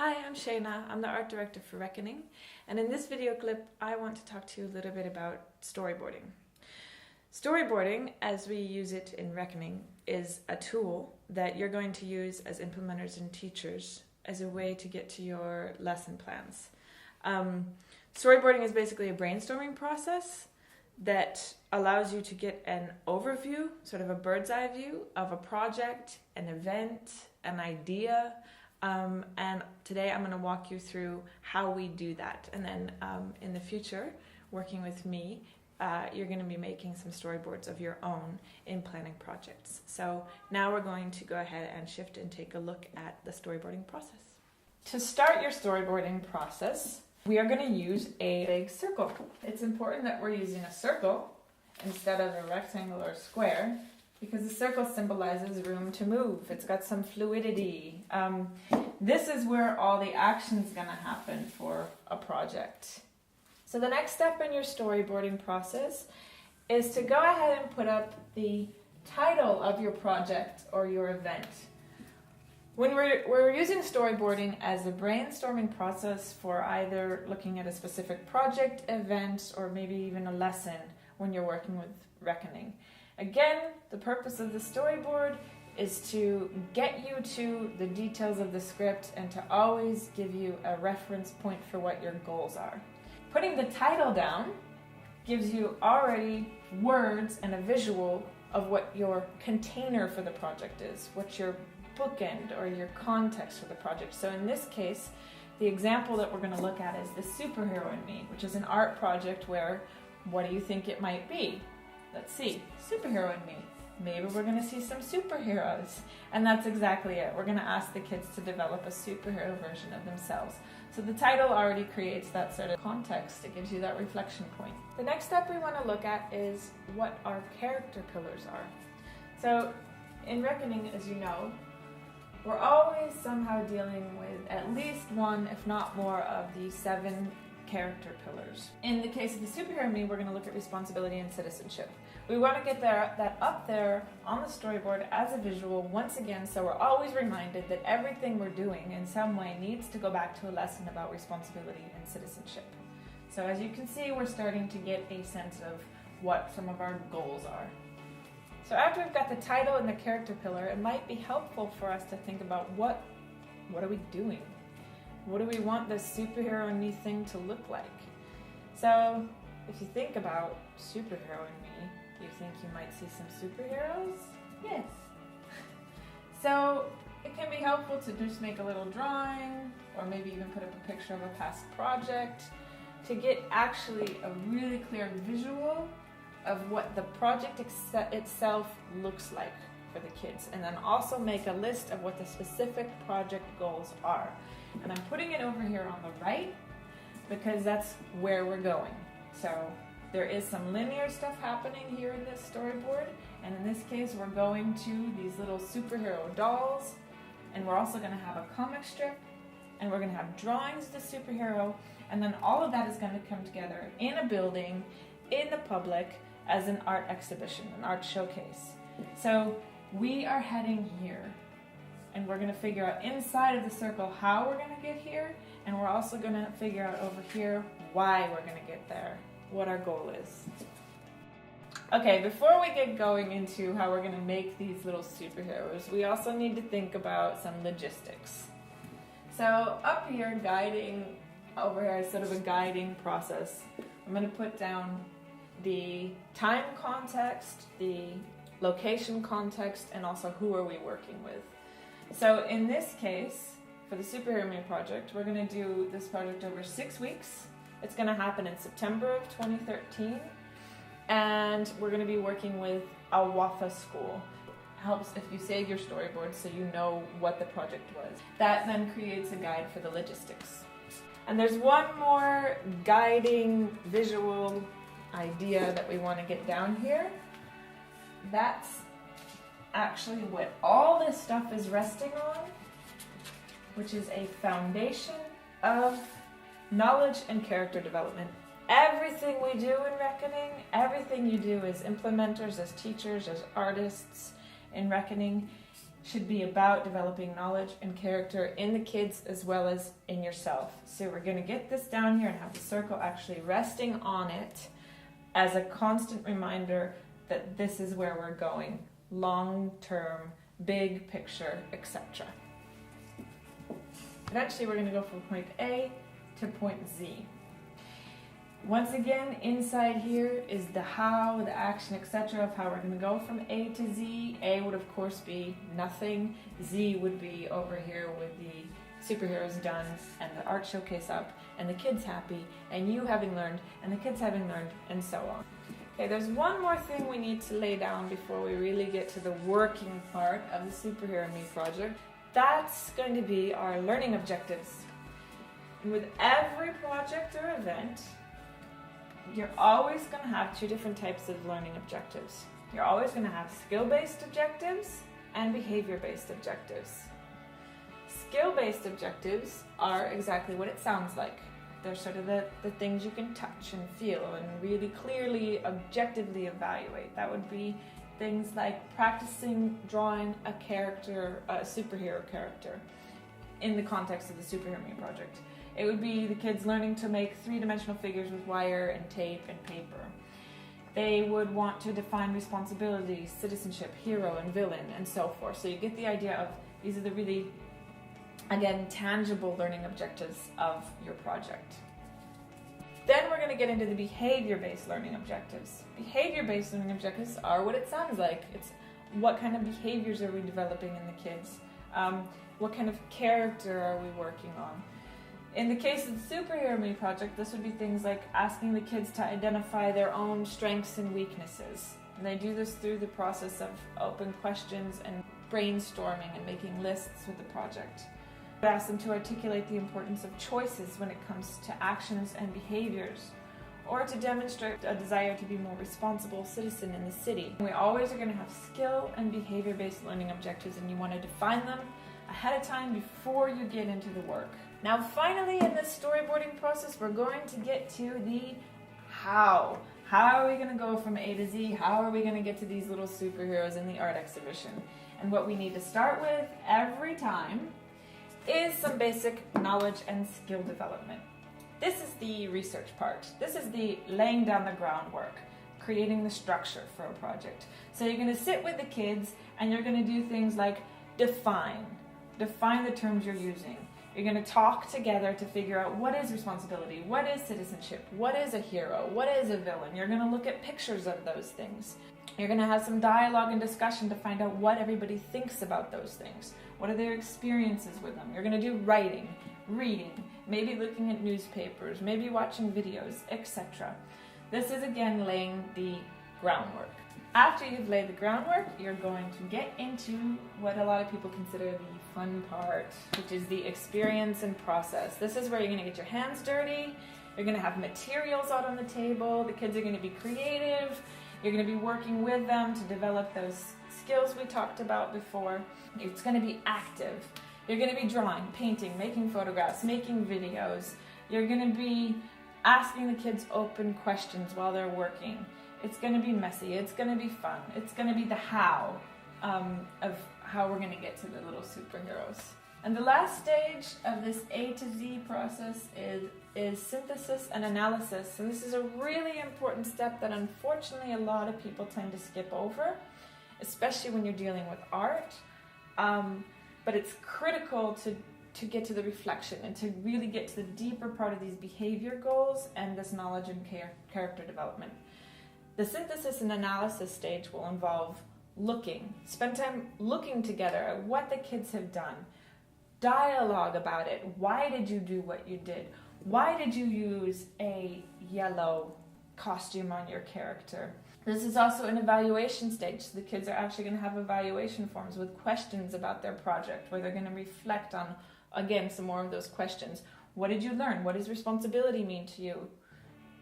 Hi, I'm Shayna. I'm the art director for Reckoning, and in this video clip I want to talk to you a little bit about storyboarding. Storyboarding, as we use it in Reckoning, is a tool that you're going to use as implementers and teachers as a way to get to your lesson plans. Storyboarding is basically a brainstorming process that allows you to get an overview, sort of a bird's eye view of a project, an event, an idea. And today I'm going to walk you through how we do that. And then in the future, working with me, you're going to be making some storyboards of your own in planning projects. So now we're going to go ahead and shift and take a look at the storyboarding process. To start your storyboarding process, we are going to use a big circle. It's important that we're using a circle instead of a rectangle or square, because the circle symbolizes room to move. It's got some fluidity. This is where all the action's going to happen for a project. So the next step in your storyboarding process is to go ahead and put up the title of your project or your event. When we're using storyboarding as a brainstorming process for either looking at a specific project, event, or maybe even a lesson when you're working with Reckoning. Again, the purpose of the storyboard is to get you to the details of the script and to always give you a reference point for what your goals are. Putting the title down gives you already words and a visual of what your container for the project is, what your bookend or your context for the project. So in this case, the example that we're going to look at is the Superhero in Me, which is an art project where, what do you think it might be? Let's see, Superhero in Me. Maybe we're going to see some superheroes. And that's exactly it. We're going to ask the kids to develop a superhero version of themselves. So the title already creates that sort of context. It gives you that reflection point. The next step we want to look at is what our character pillars are. So in Reckoning, as you know, we're always somehow dealing with at least one, if not more, of the 7 character pillars. In the case of the Superhero in Me, we're going to look at responsibility and citizenship. We want to get that up there on the storyboard as a visual once again, so we're always reminded that everything we're doing in some way needs to go back to a lesson about responsibility and citizenship. So as you can see, we're starting to get a sense of what some of our goals are. So after we've got the title and the character pillar, it might be helpful for us to think about what are we doing? What do we want this Superhero in Me thing to look like? So if you think about Superhero in Me, you think you might see some superheroes? Yes. So it can be helpful to just make a little drawing or maybe even put up a picture of a past project to get actually a really clear visual of what the project itself looks like for the kids, and then also make a list of what the specific project goals are. And I'm putting it over here on the right because that's where we're going. So there is some linear stuff happening here in this storyboard, and in this case we're going to these little superhero dolls, and we're also going to have a comic strip, and we're going to have drawings of the superhero, and then all of that is going to come together in a building, in the public, as an art exhibition, an art showcase. So we are heading here, and we're going to figure out inside of the circle how we're going to get here, and we're also going to figure out over here why we're going to get there, what our goal is. Okay, before we get going into how we're going to make these little superheroes, we also need to think about some logistics. So up here, guiding over here is sort of a guiding process. I'm going to put down the time context, the location context, and also who are we working with. So in this case, for the Superhero in Me project, we're going to do this project over 6 weeks. It's going to happen in September of 2013, and we're going to be working with a WAFA school. Helps if you save your storyboard so you know what the project was. That then creates a guide for the logistics. And there's one more guiding visual idea that we want to get down here. That's actually what all this stuff is resting on, which is a foundation of knowledge and character development. Everything we do in Reckoning, everything you do as implementers, as teachers, as artists in Reckoning, should be about developing knowledge and character in the kids as well as in yourself. So we're going to get this down here and have the circle actually resting on it as a constant reminder that this is where we're going, long term, big picture, etc. Eventually we're going to go from point A to point Z. Once again, inside here is the how, the action, etc. of how we're going to go from A to Z. A would of course be nothing. Z would be over here with the superheroes done and the art showcase up and the kids happy and you having learned and the kids having learned and so on. Okay, there's one more thing we need to lay down before we really get to the working part of the Superhero Me project. That's going to be our learning objectives. And with every project or event, you're always going to have two different types of learning objectives. You're always going to have skill-based objectives and behavior-based objectives. Skill-based objectives are exactly what it sounds like. They're sort of the things you can touch and feel and really clearly, objectively evaluate. That would be things like practicing drawing a character, a superhero character, in the context of the Superhero Me project. It would be the kids learning to make three-dimensional figures with wire and tape and paper. They would want to define responsibility, citizenship, hero and villain, and so forth. So you get the idea of these are the really, again, tangible learning objectives of your project. Then we're going to get into the behavior-based learning objectives. Behavior-based learning objectives are what it sounds like. It's what kind of behaviors are we developing in the kids? What kind of character are we working on? In the case of the Superhero Me project, this would be things like asking the kids to identify their own strengths and weaknesses. And they do this through the process of open questions and brainstorming and making lists with the project. We ask them to articulate the importance of choices when it comes to actions and behaviors, or to demonstrate a desire to be a more responsible citizen in the city. We always are going to have skill and behavior-based learning objectives, and you want to define them ahead of time before you get into the work. Now finally in this storyboarding process we're going to get to the how. How are we going to go from A to Z? How are we going to get to these little superheroes in the art exhibition? And what we need to start with every time is some basic knowledge and skill development. This is the research part. This is the laying down the groundwork, creating the structure for a project. So you're going to sit with the kids and you're going to do things like define the terms you're using. You're going to talk together to figure out what is responsibility, what is citizenship, what is a hero, what is a villain. You're going to look at pictures of those things. You're going to have some dialogue and discussion to find out what everybody thinks about those things. What are their experiences with them? You're going to do writing, reading, maybe looking at newspapers, maybe watching videos, etc. This is again laying the groundwork. After you've laid the groundwork, you're going to get into what a lot of people consider the fun part, which is the experience and process. This is where you're going to get your hands dirty. You're going to have materials out on the table. The kids are going to be creative. You're going to be working with them to develop those skills we talked about before. It's going to be active. You're going to be drawing, painting, making photographs, making videos. You're going to be asking the kids open questions while they're working. It's going to be messy. It's going to be fun. It's going to be the how of how we're going to get to the little superheroes. And the last stage of this A to Z process is synthesis and analysis. And this is a really important step that unfortunately a lot of people tend to skip over, especially when you're dealing with art. But it's critical to get to the reflection and to really get to the deeper part of these behavior goals and this knowledge and character development. The synthesis and analysis stage will involve spend time looking together at what the kids have done, dialogue about it. Why did you do what you did? Why did you use a yellow costume on your character? This is also an evaluation stage. So the kids are actually going to have evaluation forms with questions about their project where they're going to reflect on, again, some more of those questions. What did you learn? What does responsibility mean to you?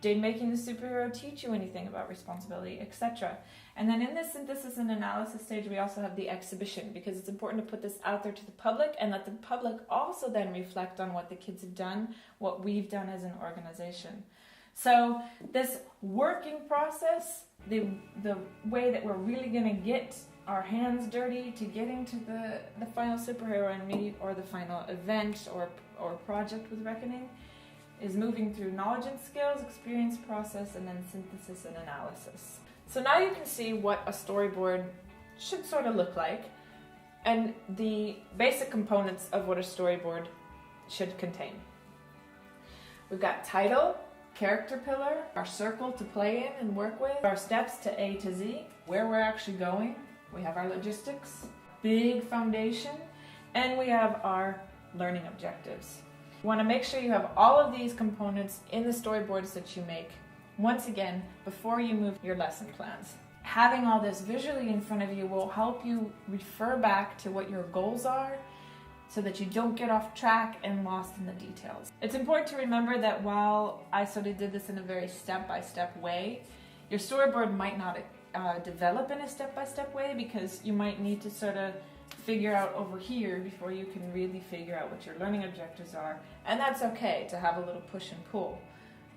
Did making the superhero teach you anything about responsibility, etc.? And then in this synthesis and analysis stage, we also have the exhibition, because it's important to put this out there to the public and let the public also then reflect on what the kids have done, what we've done as an organization. So this working process, the way that we're really going to get our hands dirty to getting to the final superhero meet or the final event or project with Reckoning is moving through knowledge and skills, experience, process, and then synthesis and analysis. So now you can see what a storyboard should sort of look like and the basic components of what a storyboard should contain. We've got title, character pillar, our circle to play in and work with, our steps to A to Z, where we're actually going, we have our logistics, big foundation, and we have our learning objectives. You want to make sure you have all of these components in the storyboards that you make, once again, before you move your lesson plans. Having all this visually in front of you will help you refer back to what your goals are so that you don't get off track and lost in the details. It's important to remember that while I sort of did this in a very step-by-step way, your storyboard might not develop in a step-by-step way because you might need to sort of figure out over here before you can really figure out what your learning objectives are. And that's okay to have a little push and pull.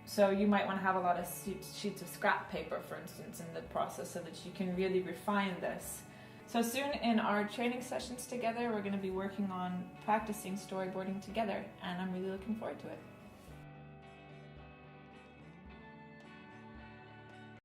So you might want to have a lot of sheets of scrap paper, for instance, in the process so that you can really refine this. So soon in our training sessions together, we're going to be working on practicing storyboarding together, and I'm really looking forward to it.